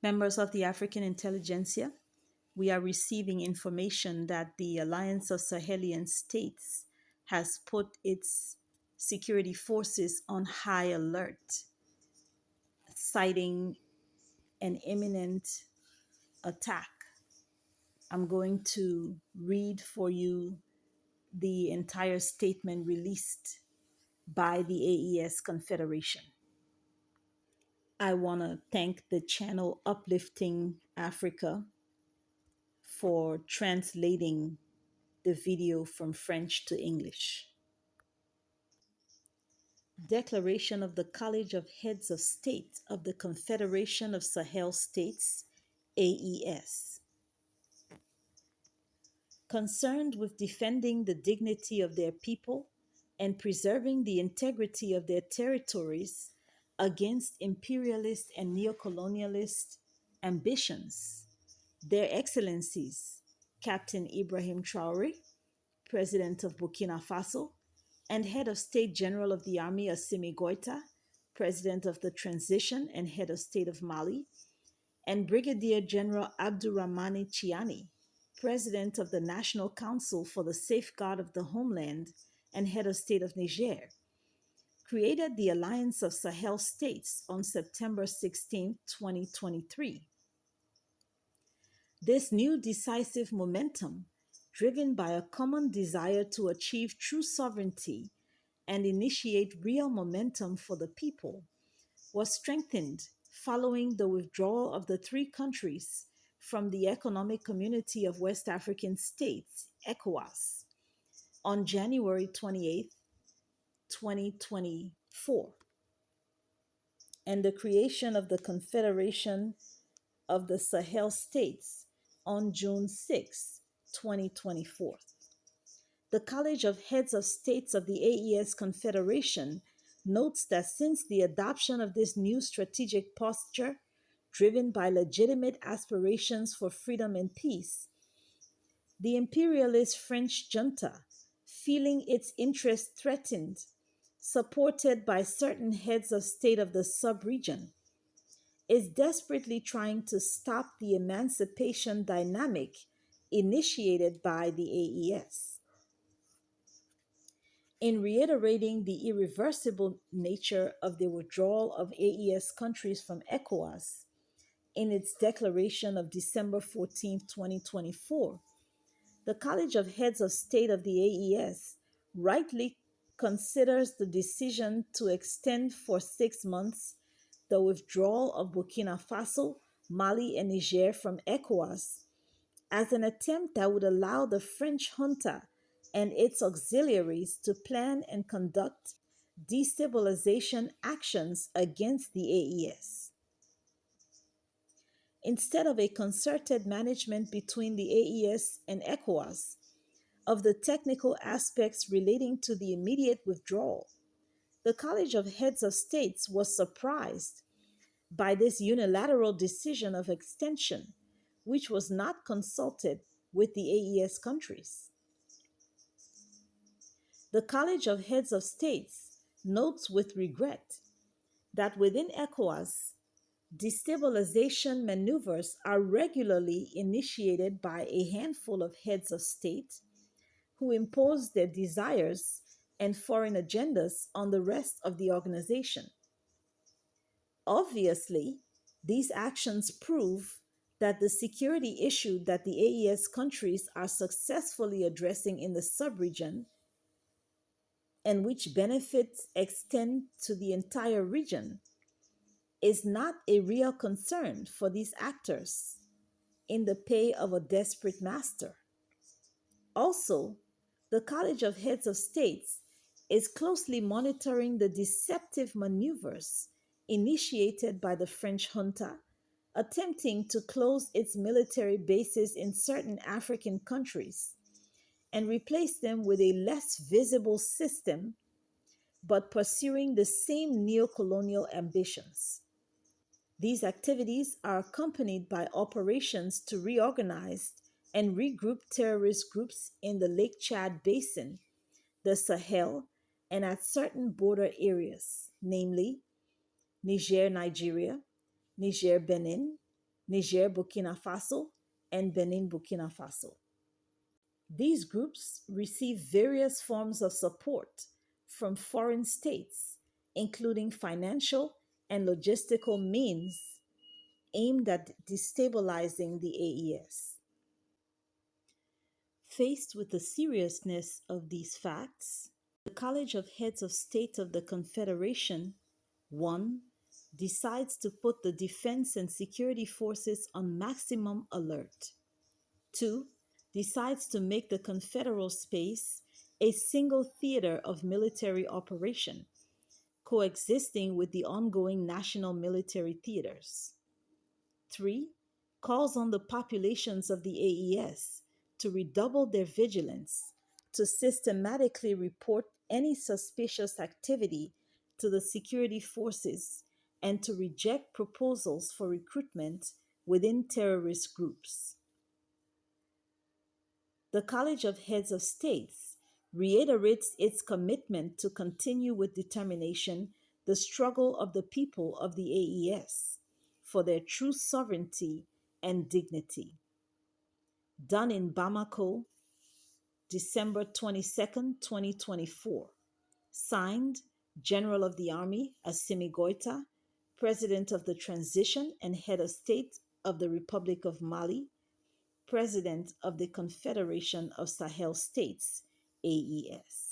Members of the African intelligentsia, we are receiving information that the Alliance of Sahelian States has put its security forces on high alert, citing an imminent attack. I'm going to read for you the entire statement released by the AES Confederation. I want to thank the channel Uplifting Africa for translating the video from French to English. Declaration of the College of Heads of State of the Confederation of Sahel States, AES. Concerned with defending the dignity of their people and preserving the integrity of their territories against imperialist and neocolonialist ambitions, Their Excellencies Captain Ibrahim Traore, President of Burkina Faso, and Head of State General of the Army Assimi Goïta, President of the Transition and Head of State of Mali, and Brigadier General Abdurrahmani Chiani, President of the National Council for the Safeguard of the Homeland and Head of State of Niger, created the Alliance of Sahel States on September 16, 2023. This new decisive momentum, driven by a common desire to achieve true sovereignty and initiate real momentum for the people, was strengthened following the withdrawal of the three countries from the Economic Community of West African States, ECOWAS, on January 28, 2024, and the creation of the Confederation of the Sahel States on June 6, 2024. The College of Heads of States of the AES Confederation notes that since the adoption of this new strategic posture, driven by legitimate aspirations for freedom and peace, the imperialist French junta, feeling its interests threatened, supported by certain heads of state of the sub-region, is desperately trying to stop the emancipation dynamic initiated by the AES. In reiterating the irreversible nature of the withdrawal of AES countries from ECOWAS in its declaration of December 14, 2024, the College of Heads of State of the AES rightly considers the decision to extend for 6 months the withdrawal of Burkina Faso, Mali, and Niger from ECOWAS as an attempt that would allow the French junta and its auxiliaries to plan and conduct destabilization actions against the AES. Instead of a concerted management between the AES and ECOWAS of the technical aspects relating to the immediate withdrawal, the College of Heads of States was surprised by this unilateral decision of extension, which was not consulted with the AES countries. The College of Heads of States notes with regret that within ECOWAS, destabilization maneuvers are regularly initiated by a handful of heads of state who impose their desires and foreign agendas on the rest of the organization. Obviously, these actions prove that the security issue that the AES countries are successfully addressing in the subregion, and which benefits extend to the entire region, is not a real concern for these actors in the pay of a desperate master. Also, the College of Heads of States is closely monitoring the deceptive maneuvers initiated by the French junta, attempting to close its military bases in certain African countries and replace them with a less visible system, but pursuing the same neocolonial ambitions. These activities are accompanied by operations to reorganize and regroup terrorist groups in the Lake Chad Basin, the Sahel, and at certain border areas, namely Niger, Nigeria, Niger, Benin, Niger, Burkina Faso, and Benin, Burkina Faso. These groups receive various forms of support from foreign states, including financial and logistical means aimed at destabilizing the AES. Faced with the seriousness of these facts, the College of Heads of State of the Confederation 1. Decides to put the defense and security forces on maximum alert. 2. Decides to make the confederal space a single theater of military operation, coexisting with the ongoing national military theaters. 3. Calls on the populations of the AES to redouble their vigilance, to systematically report any suspicious activity to the security forces, and to reject proposals for recruitment within terrorist groups. The College of Heads of States reiterates its commitment to continue with determination the struggle of the people of the AES for their true sovereignty and dignity. Done in Bamako, December 22nd, 2024. Signed, General of the Army Assimi Goita, President of the Transition and Head of State of the Republic of Mali, President of the Confederation of Sahel States, AES.